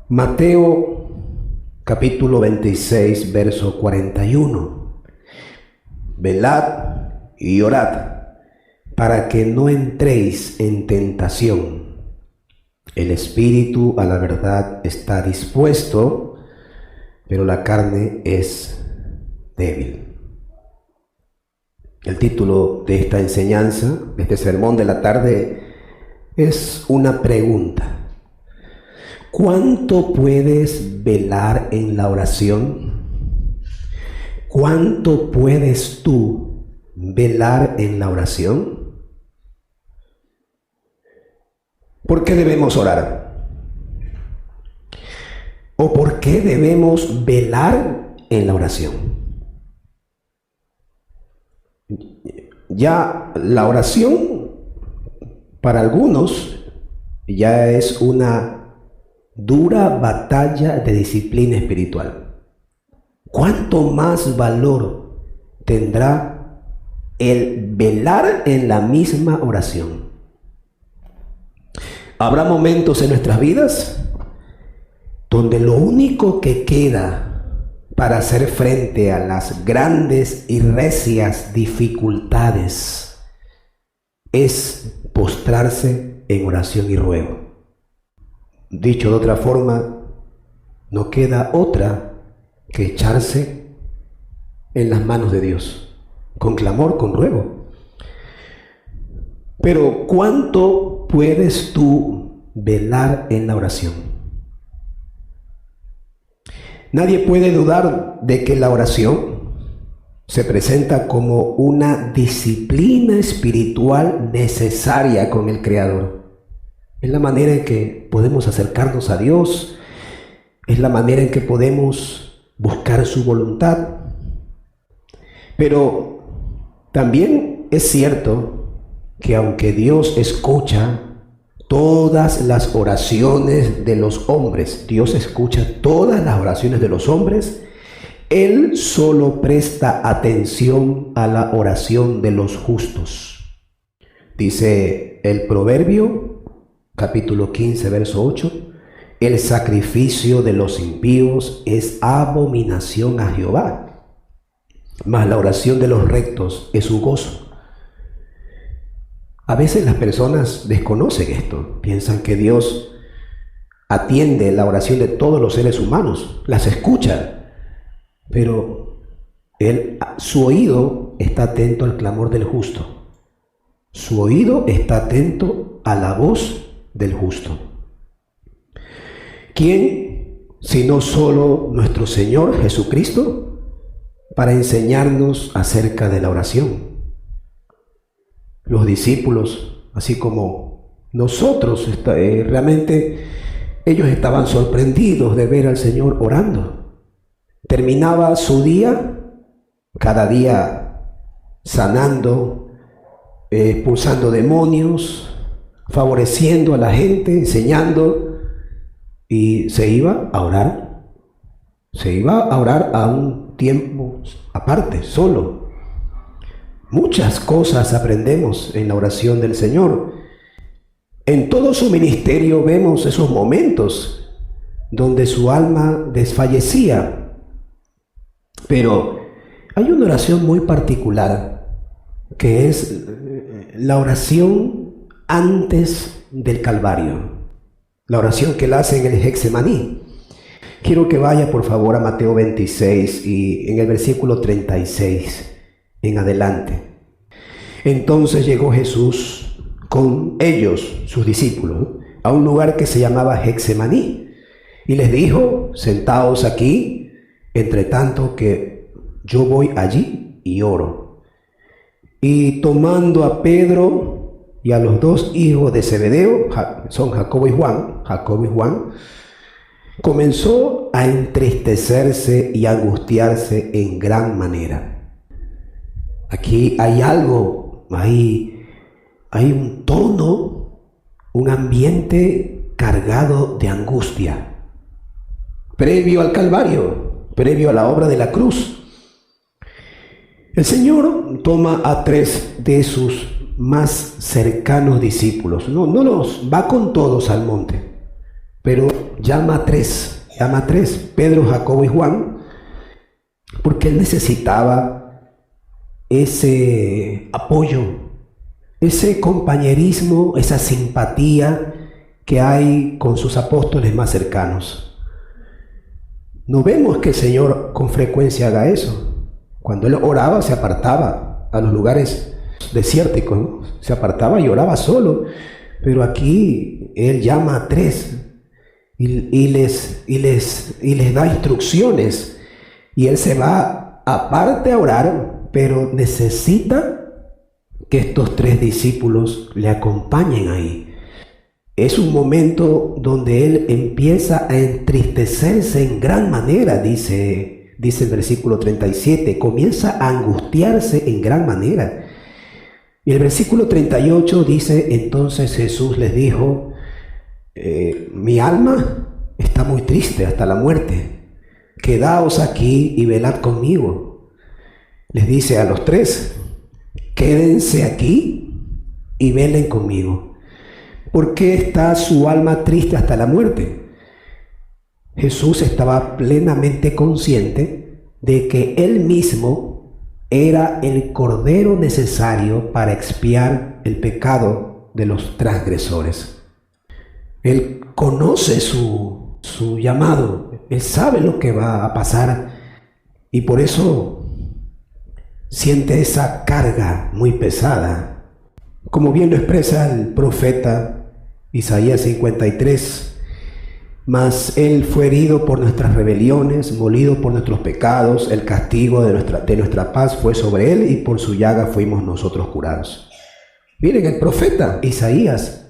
Mateo capítulo 26, verso 41. Velad y orad para que no entréis en tentación. El espíritu a la verdad está dispuesto, pero la carne es débil. El título de esta enseñanza, de este sermón de la tarde, es una pregunta. ¿Cuánto puedes velar en la oración? ¿Cuánto puedes tú velar en la oración? ¿Por qué debemos orar? ¿O por qué debemos velar en la oración? Ya la oración para algunos ya es una dura batalla de disciplina espiritual. ¿Cuánto más valor tendrá el velar en la misma oración? Habrá momentos en nuestras vidas donde lo único que queda para hacer frente a las grandes y recias dificultades es postrarse en oración y ruego. Dicho de otra forma, no queda otra que echarse en las manos de Dios, con clamor, con ruego. Pero ¿cuánto puedes tú velar en la oración? Nadie puede dudar de que la oración se presenta como una disciplina espiritual necesaria con el Creador. Es la manera en que podemos acercarnos a Dios, es la manera en que podemos buscar su voluntad. Pero también es cierto que aunque Dios escucha todas las oraciones de los hombres, Dios escucha todas las oraciones de los hombres, Él solo presta atención a la oración de los justos. Dice el Proverbio, capítulo 15, verso 8, el sacrificio de los impíos es abominación a Jehová, mas la oración de los rectos es su gozo. A veces las personas desconocen esto, piensan que Dios atiende la oración de todos los seres humanos, las escucha, pero su oído está atento al clamor del justo, su oído está atento a la voz del justo. ¿Quién, sino solo nuestro Señor Jesucristo, para enseñarnos acerca de la oración? Los discípulos, así como nosotros, realmente ellos estaban sorprendidos de ver al Señor orando. Terminaba su día, cada día sanando, expulsando demonios, favoreciendo a la gente, enseñando, y se iba a orar. Se iba a orar a un tiempo aparte, solo. Muchas cosas aprendemos en la oración del Señor. En todo su ministerio vemos esos momentos donde su alma desfallecía. Pero hay una oración muy particular que es la oración antes del Calvario. La oración que él hace en el Getsemaní. Quiero que vaya por favor a Mateo 26 y en el versículo 36. En adelante. Entonces llegó Jesús con ellos, sus discípulos, a un lugar que se llamaba Getsemaní, y les dijo: sentaos aquí, entre tanto que yo voy allí y oro. Y tomando a Pedro y a los dos hijos de Zebedeo, son Jacobo y Juan, comenzó a entristecerse y angustiarse en gran manera. Aquí hay algo, hay un tono, un ambiente cargado de angustia, previo al Calvario, previo a la obra de la cruz. El Señor toma a 3 de sus más cercanos discípulos, no los va con todos al monte, pero llama a tres, Pedro, Jacobo y Juan, porque él necesitaba ese apoyo, ese compañerismo, esa simpatía que hay con sus apóstoles más cercanos. No vemos que el Señor con frecuencia haga eso. Cuando él oraba, se apartaba a los lugares desérticos, ¿no? Se apartaba y oraba solo, pero aquí él llama a tres y les da instrucciones, y él se va aparte a orar, pero necesita que estos tres discípulos le acompañen ahí. Es un momento donde él empieza a entristecerse en gran manera, dice el versículo 37, comienza a angustiarse en gran manera. Y el versículo 38 dice, entonces Jesús les dijo, mi alma está muy triste hasta la muerte, quedaos aquí y velad conmigo. Les dice a los tres, quédense aquí y velen conmigo. ¿Por qué está su alma triste hasta la muerte? Jesús estaba plenamente consciente de que él mismo era el cordero necesario para expiar el pecado de los transgresores. Él conoce su llamado, él sabe lo que va a pasar, y por eso siente esa carga muy pesada. Como bien lo expresa el profeta Isaías 53, mas él fue herido por nuestras rebeliones, molido por nuestros pecados, el castigo de nuestra paz fue sobre él, y por su llaga fuimos nosotros curados. Miren, el profeta Isaías,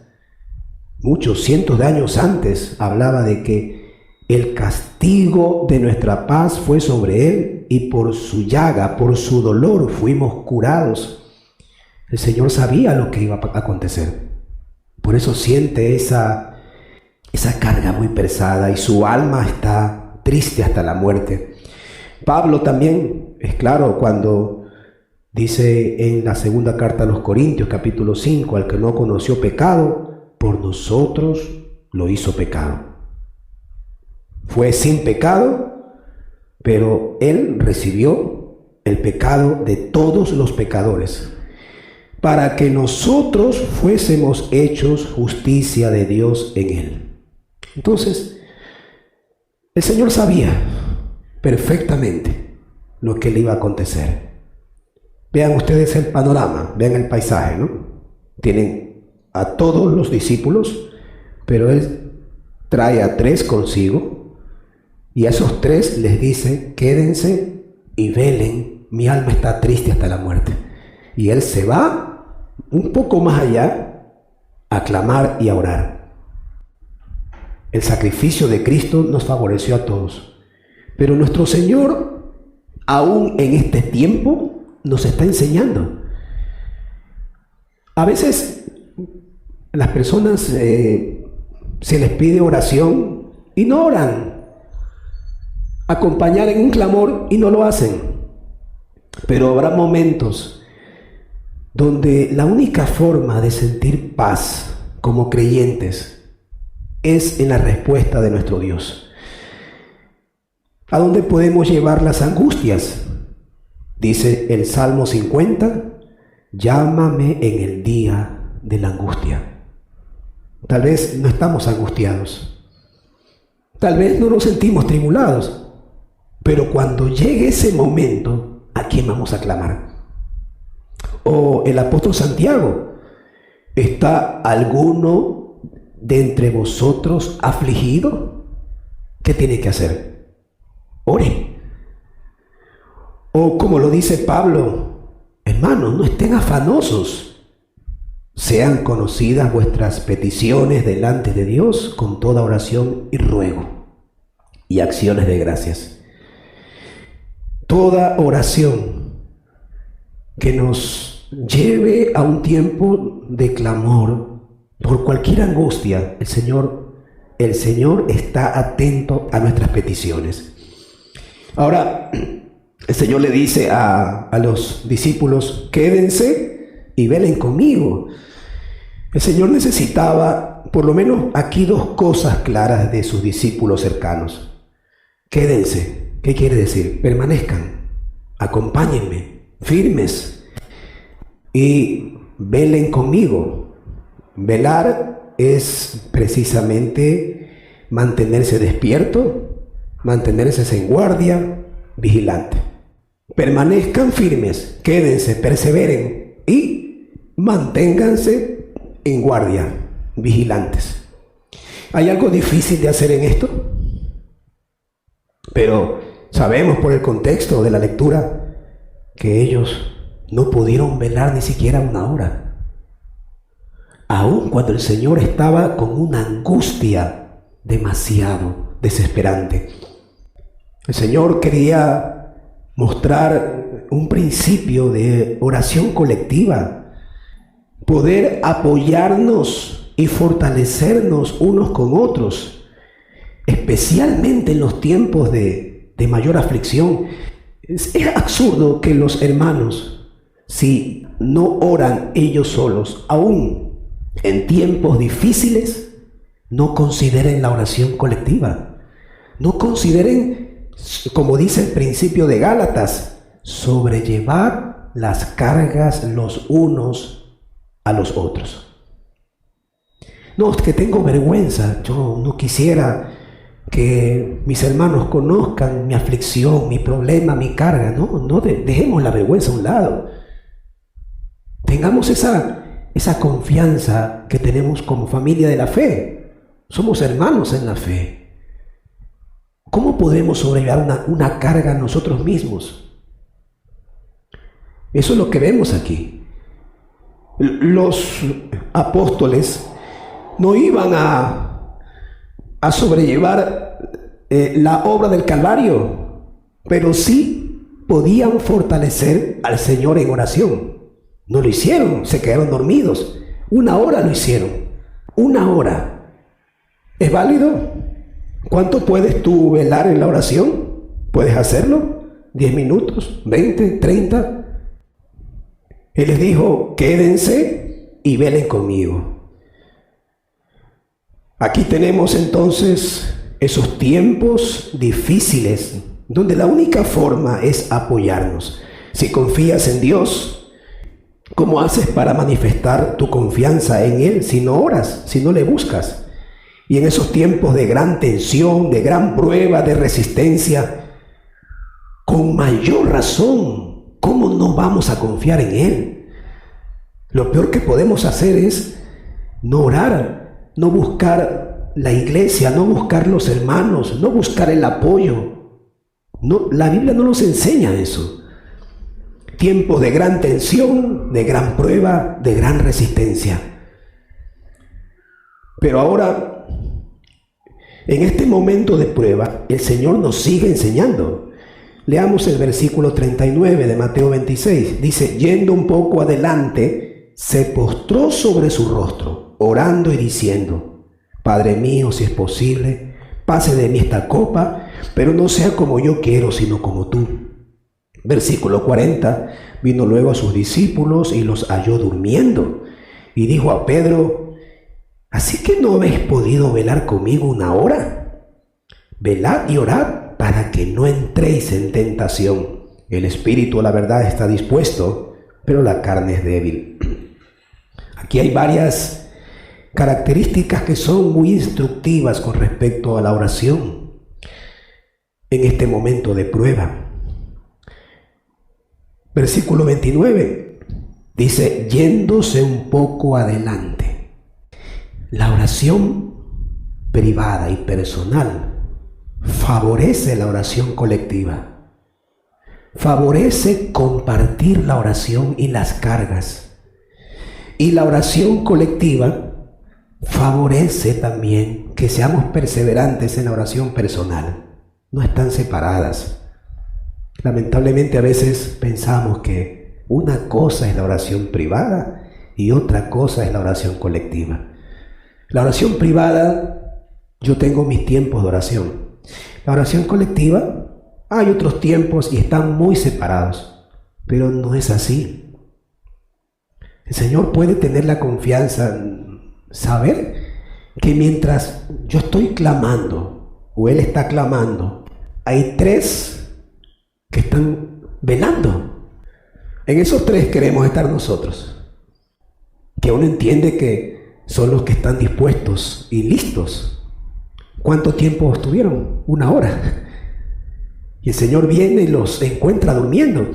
muchos cientos de años antes, hablaba de que el castigo de nuestra paz fue sobre él, y por su llaga, por su dolor fuimos curados. El Señor sabía lo que iba a acontecer. Por eso siente esa carga muy pesada, y su alma está triste hasta la muerte. Pablo también es claro cuando dice en la segunda carta a los Corintios, capítulo 5, al que no conoció pecado, por nosotros lo hizo pecado. Fue sin pecado, pero él recibió el pecado de todos los pecadores, para que nosotros fuésemos hechos justicia de Dios en él. Entonces, el Señor sabía perfectamente lo que le iba a acontecer. Vean ustedes el panorama, vean el paisaje, ¿no? Tienen a todos los discípulos, pero él trae a tres consigo, y a esos tres les dice, quédense y velen, mi alma está triste hasta la muerte. Y él se va un poco más allá a clamar y a orar. El sacrificio de Cristo nos favoreció a todos, pero nuestro Señor, aún en este tiempo, nos está enseñando. A veces las personas se les pide oración y no oran, acompañar en un clamor y no lo hacen. Pero habrá momentos donde la única forma de sentir paz como creyentes es en la respuesta de nuestro Dios. ¿A dónde podemos llevar las angustias? Dice el Salmo 50, llámame en el día de la angustia. Tal vez no estamos angustiados, tal vez no nos sentimos tribulados, pero cuando llegue ese momento, ¿a quién vamos a clamar? O el apóstol Santiago, ¿está alguno de entre vosotros afligido? ¿Qué tiene que hacer? Ore. O como lo dice Pablo, hermanos, no estén afanosos, sean conocidas vuestras peticiones delante de Dios con toda oración y ruego y acciones de gracias. Toda oración que nos lleve a un tiempo de clamor por cualquier angustia, el Señor está atento a nuestras peticiones. Ahora, el Señor le dice a los discípulos, quédense y velen conmigo. El Señor necesitaba por lo menos aquí dos cosas claras de sus discípulos cercanos. Quédense. ¿Qué quiere decir? Permanezcan, acompáñenme, firmes y velen conmigo. Velar es precisamente mantenerse despierto, mantenerse en guardia, vigilante. Permanezcan firmes, quédense, perseveren y manténganse en guardia, vigilantes. ¿Hay algo difícil de hacer en esto? Pero sabemos por el contexto de la lectura que ellos no pudieron velar ni siquiera una hora. Aun cuando el Señor estaba con una angustia demasiado desesperante. El Señor quería mostrar un principio de oración colectiva, poder apoyarnos y fortalecernos unos con otros, especialmente en los tiempos de mayor aflicción. Es absurdo que los hermanos, si no oran ellos solos, aún en tiempos difíciles, no consideren la oración colectiva. No consideren, como dice el principio de Gálatas, sobrellevar las cargas los unos a los otros. No, es que tengo vergüenza, yo no quisiera que mis hermanos conozcan mi aflicción, mi problema, mi carga. No dejemos la vergüenza a un lado. Tengamos esa confianza que tenemos como familia de la fe. Somos hermanos en la fe. ¿Cómo podemos sobrellevar una carga nosotros mismos? Eso es lo que vemos aquí. Los apóstoles no iban a sobrellevar la obra del Calvario, pero sí podían fortalecer al Señor en oración. No lo hicieron, se quedaron dormidos. 1 hora lo hicieron, 1 hora. ¿Es válido? ¿Cuánto puedes tú velar en la oración? ¿Puedes hacerlo? ¿10 minutos? ¿20? ¿30? Él les dijo, quédense y velen conmigo. Aquí tenemos entonces esos tiempos difíciles donde la única forma es apoyarnos. Si confías en Dios, ¿cómo haces para manifestar tu confianza en Él si no oras, si no le buscas? Y en esos tiempos de gran tensión, de gran prueba, de resistencia, con mayor razón, ¿cómo no vamos a confiar en Él? Lo peor que podemos hacer es no orar, no buscar la iglesia, no buscar los hermanos, no buscar el apoyo. No, la Biblia no nos enseña eso. Tiempos de gran tensión, de gran prueba, de gran resistencia. Pero ahora, en este momento de prueba, el Señor nos sigue enseñando. Leamos el versículo 39 de Mateo 26. Dice, yendo un poco adelante, se postró sobre su rostro, orando y diciendo, Padre mío, si es posible, pase de mí esta copa, pero no sea como yo quiero, sino como tú. Versículo 40, vino luego a sus discípulos y los halló durmiendo, y dijo a Pedro, ¿así que no habéis podido velar conmigo 1 hora? Velad y orad para que no entréis en tentación. El espíritu, la verdad, está dispuesto, pero la carne es débil. Aquí hay varias características que son muy instructivas con respecto a la oración en este momento de prueba. Versículo 29 dice, yéndose un poco adelante. La oración privada y personal favorece la oración colectiva, favorece compartir la oración y las cargas, y la oración colectiva favorece también que seamos perseverantes en la oración personal. No están separadas. Lamentablemente a veces pensamos que una cosa es la oración privada y otra cosa es la oración colectiva. La oración privada, yo tengo mis tiempos de oración. La oración colectiva, hay otros tiempos y están muy separados, pero no es así. El Señor puede tener la confianza saber que mientras yo estoy clamando, o Él está clamando, hay tres que están velando. En esos tres queremos estar nosotros, que uno entiende que son los que están dispuestos y listos. ¿Cuánto tiempo estuvieron? 1 hora. Y el Señor viene y los encuentra durmiendo.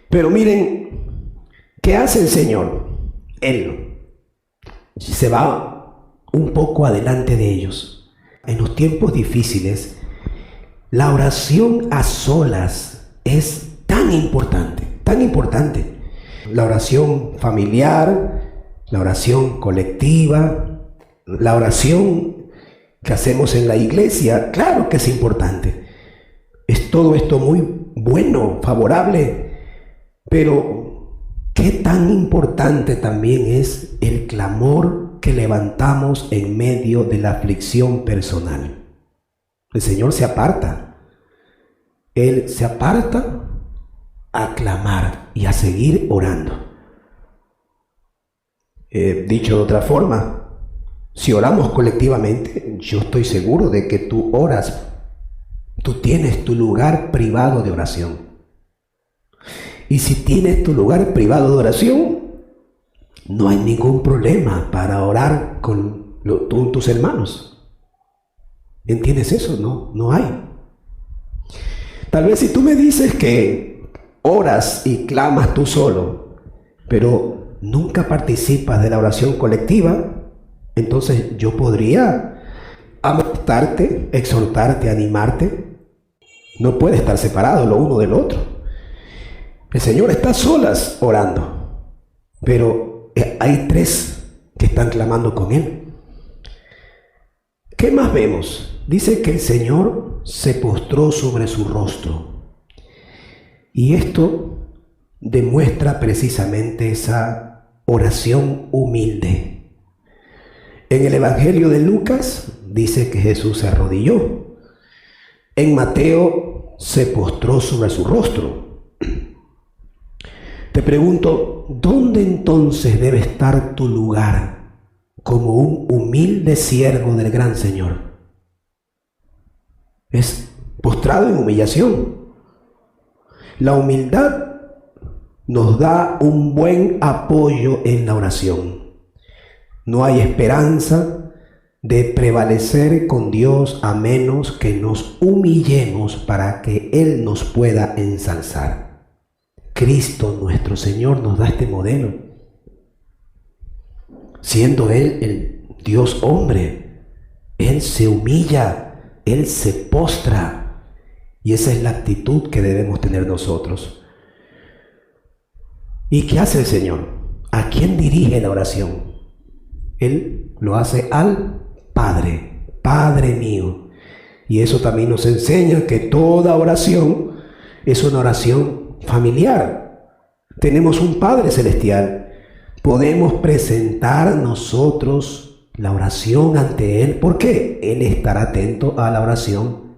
Pero miren, ¿qué hace el Señor? Él se va un poco adelante de ellos. En los tiempos difíciles, la oración a solas es tan importante, tan importante. La oración familiar, la oración colectiva, la oración que hacemos en la iglesia, claro que es importante. Es todo esto muy bueno, favorable, pero qué tan importante también es el clamor que levantamos en medio de la aflicción personal. El Señor se aparta. Él se aparta a clamar y a seguir orando. Dicho de otra forma, si oramos colectivamente, yo estoy seguro de que tú oras. Tú tienes tu lugar privado de oración. Y si tienes tu lugar privado de oración, no hay ningún problema para orar con tus hermanos. ¿Entiendes eso? No hay. Tal vez si tú me dices que oras y clamas tú solo, pero nunca participas de la oración colectiva, entonces yo podría amonestarte, exhortarte, animarte. No puede estar separado lo uno del otro. El Señor está a solas orando, pero hay tres que están clamando con Él. ¿Qué más vemos? Dice que el Señor se postró sobre su rostro. Y esto demuestra precisamente esa oración humilde. En el Evangelio de Lucas dice que Jesús se arrodilló. En Mateo se postró sobre su rostro. Te pregunto, ¿dónde entonces debe estar tu lugar como un humilde siervo del gran Señor? Es postrado en humillación. La humildad nos da un buen apoyo en la oración. No hay esperanza de prevalecer con Dios a menos que nos humillemos para que Él nos pueda ensalzar. Cristo nuestro Señor nos da este modelo. Siendo Él el Dios hombre, Él se humilla, Él se postra, y esa es la actitud que debemos tener nosotros. ¿Y qué hace el Señor? ¿A quién dirige la oración? Él lo hace al Padre, Padre mío. Y eso también nos enseña que toda oración es una oración familiar. Tenemos un Padre celestial. Podemos presentar nosotros la oración ante Él. ¿Por qué? Él estará atento a la oración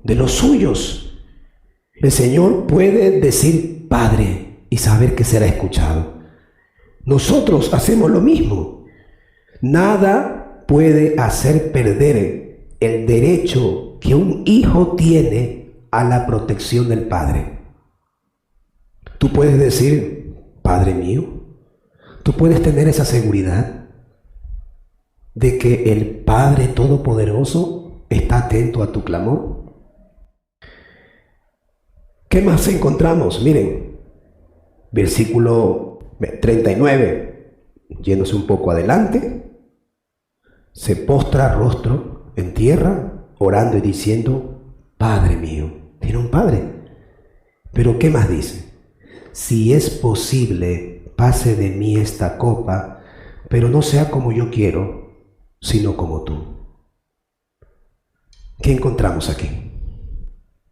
de los suyos. El Señor puede decir Padre y saber que será escuchado. Nosotros hacemos lo mismo. Nada puede hacer perder el derecho que un hijo tiene a la protección del Padre. Tú puedes decir, Padre mío, tú puedes tener esa seguridad de que el Padre Todopoderoso está atento a tu clamor. ¿Qué más encontramos? Miren, versículo 39, yéndose un poco adelante. Se postra rostro en tierra, orando y diciendo, Padre mío. Tiene un Padre. Pero ¿qué más dice? Si es posible, pase de mí esta copa, pero no sea como yo quiero, sino como tú. ¿Qué encontramos aquí?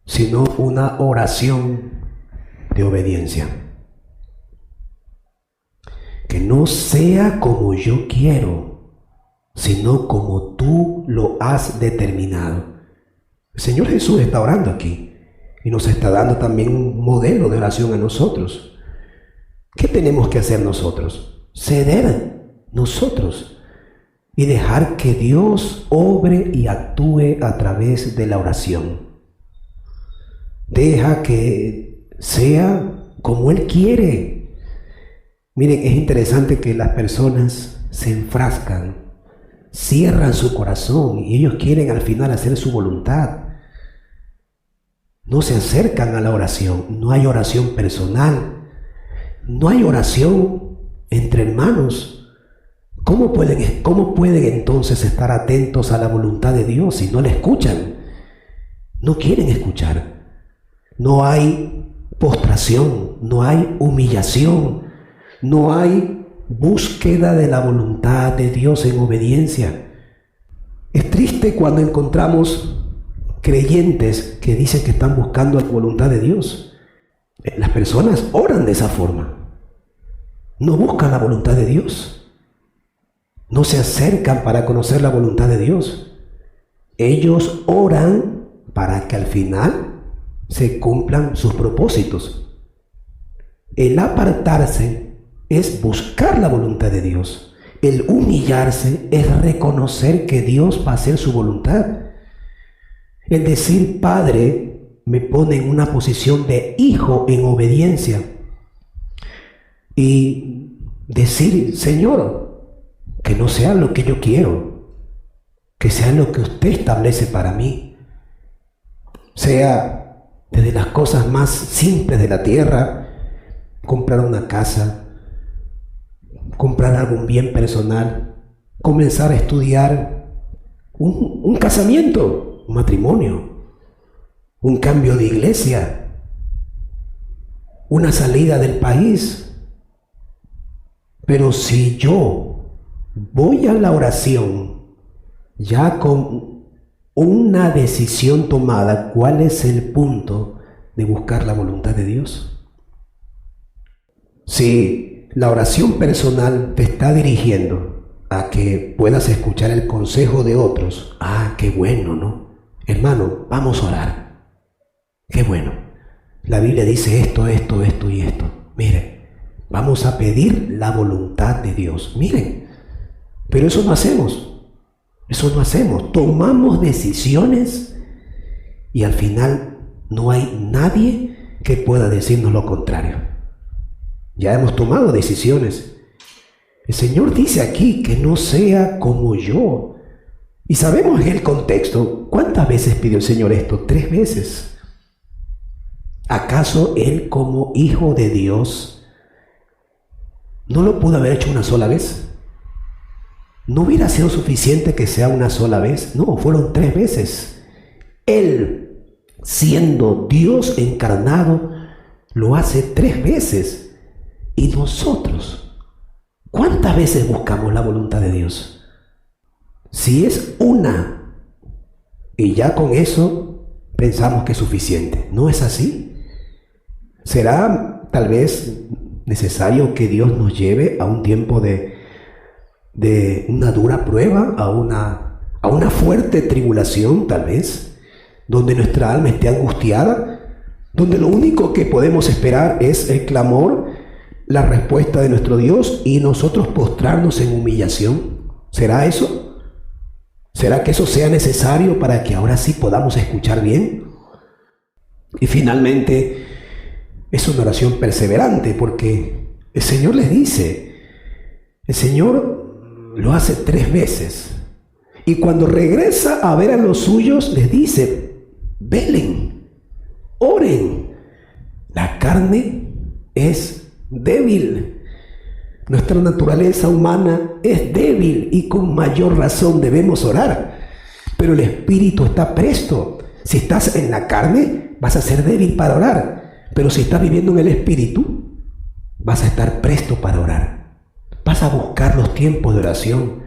Sino una oración de obediencia. Que no sea como yo quiero, sino como tú lo has determinado. El Señor Jesús está orando aquí y nos está dando también un modelo de oración a nosotros. ¿Qué tenemos que hacer nosotros? Ceder. nosotros y dejar que Dios obre y actúe a través de la oración. Deja que sea como Él quiere. Miren, es interesante que las personas se enfrascan, cierran su corazón y ellos quieren al final hacer su voluntad. No se acercan a la oración, no hay oración personal, no hay oración entre hermanos. ¿Cómo pueden entonces estar atentos a la voluntad de Dios si no la escuchan? No quieren escuchar. No hay postración, no hay humillación, no hay búsqueda de la voluntad de Dios en obediencia. Es triste cuando encontramos creyentes que dicen que están buscando la voluntad de Dios. Las personas oran de esa forma. No buscan la voluntad de Dios. No se acercan para conocer la voluntad de Dios. Ellos oran para que al final se cumplan sus propósitos. El apartarse es buscar la voluntad de Dios. El humillarse es reconocer que Dios va a hacer su voluntad. El decir Padre me pone en una posición de hijo en obediencia. Y decir Señor, que no sea lo que yo quiero, que sea lo que usted establece para mí. Sea desde las cosas más simples de la tierra, comprar una casa, comprar algún bien personal, comenzar a estudiar un casamiento, un matrimonio, un cambio de iglesia, una salida del país. Pero si yo voy a la oración ya con una decisión tomada, ¿cuál es el punto de buscar la voluntad de Dios? Si la oración personal te está dirigiendo a que puedas escuchar el consejo de otros, qué bueno, ¿no? Hermano, vamos a orar. Qué bueno. La Biblia dice esto y esto. Miren, vamos a pedir la voluntad de Dios. Miren, pero eso no hacemos. Tomamos decisiones y al final no hay nadie que pueda decirnos lo contrario. Ya hemos tomado decisiones. El Señor dice aquí que no sea como yo. Y sabemos en el contexto, ¿cuántas veces pidió el Señor esto? 3 veces. ¿Acaso Él como Hijo de Dios no lo pudo haber hecho una sola vez? ¿No hubiera sido suficiente que sea una sola vez? No, fueron 3 veces. Él, siendo Dios encarnado, lo hace 3 veces. ¿Y nosotros? ¿Cuántas veces buscamos la voluntad de Dios? Si es una, y ya con eso pensamos que es suficiente. ¿No es así? ¿Será tal vez necesario que Dios nos lleve a un tiempo de una dura prueba, a una fuerte tribulación tal vez, donde nuestra alma esté angustiada, donde lo único que podemos esperar es el clamor, la respuesta de nuestro Dios y nosotros postrarnos en humillación? ¿Será eso? ¿Será que eso sea necesario para que ahora sí podamos escuchar bien? Y finalmente, es una oración perseverante porque el Señor les dice, el Señor lo hace 3 veces. Y cuando regresa a ver a los suyos, les dice, velen, oren. La carne es débil. Nuestra naturaleza humana es débil y con mayor razón debemos orar. Pero el espíritu está presto. Si estás en la carne, vas a ser débil para orar. Pero si estás viviendo en el espíritu, vas a estar presto para orar. Vas a buscar los tiempos de oración.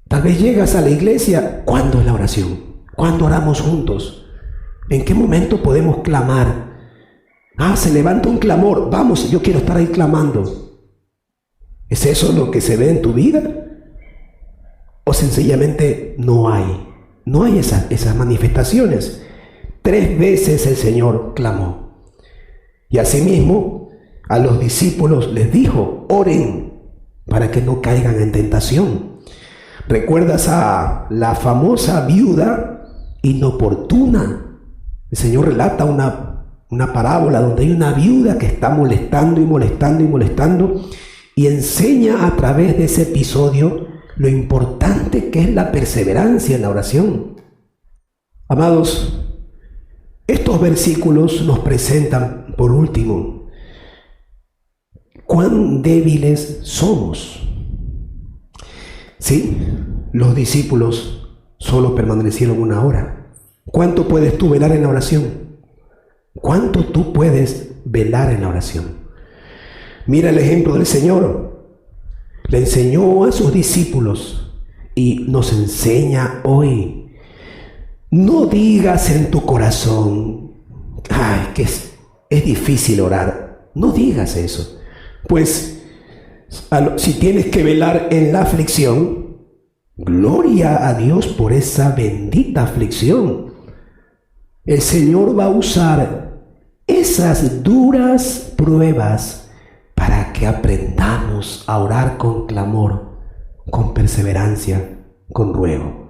Tal vez llegas a la iglesia. ¿Cuándo es la oración? ¿Cuándo oramos juntos? ¿En qué momento podemos clamar? Se levanta un clamor. Vamos, yo quiero estar ahí clamando. ¿Es eso lo que se ve en tu vida? ¿O sencillamente no hay esas manifestaciones? 3 veces el Señor clamó. Y asimismo, a los discípulos les dijo, oren para que no caigan en tentación. ¿Recuerdas a la famosa viuda inoportuna? El Señor relata una parábola donde hay una viuda que está molestando y molestando y molestando, y enseña a través de ese episodio lo importante que es la perseverancia en la oración. Amados, estos versículos nos presentan, por último, cuán débiles somos. Sí, los discípulos solo permanecieron 1 hora. ¿Cuánto puedes tú velar en la oración? ¿Cuánto tú puedes velar en la oración? Mira el ejemplo del Señor. Le enseñó a sus discípulos y nos enseña hoy. No digas en tu corazón, ay, que es difícil orar. No digas eso. Pues si tienes que velar en la aflicción, gloria a Dios por esa bendita aflicción. El Señor va a usar esas duras pruebas para que aprendamos a orar con clamor, con perseverancia, con ruego.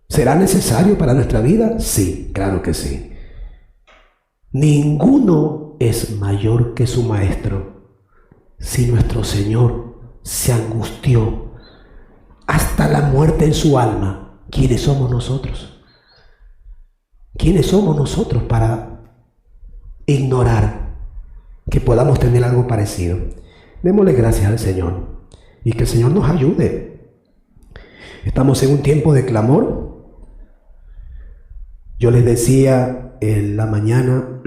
¿Será necesario para nuestra vida? Sí, claro que sí. Ninguno es mayor que su maestro. Si nuestro Señor se angustió hasta la muerte en su alma, ¿quiénes somos nosotros? ¿Quiénes somos nosotros para ignorar que podamos tener algo parecido? Démosle gracias al Señor y que el Señor nos ayude. Estamos en un tiempo de clamor. Yo les decía en la mañana,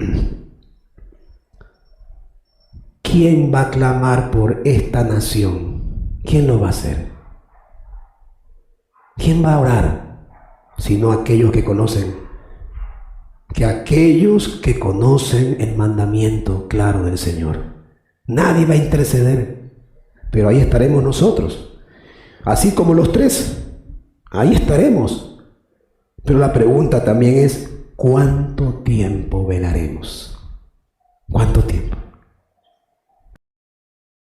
¿quién va a clamar por esta nación? ¿Quién lo va a hacer? ¿Quién va a orar? Sino aquellos que conocen el mandamiento claro del Señor. Nadie va a interceder, pero ahí estaremos nosotros. Así como los 3, ahí estaremos. Pero la pregunta también es, ¿cuánto tiempo velaremos? ¿Cuánto tiempo?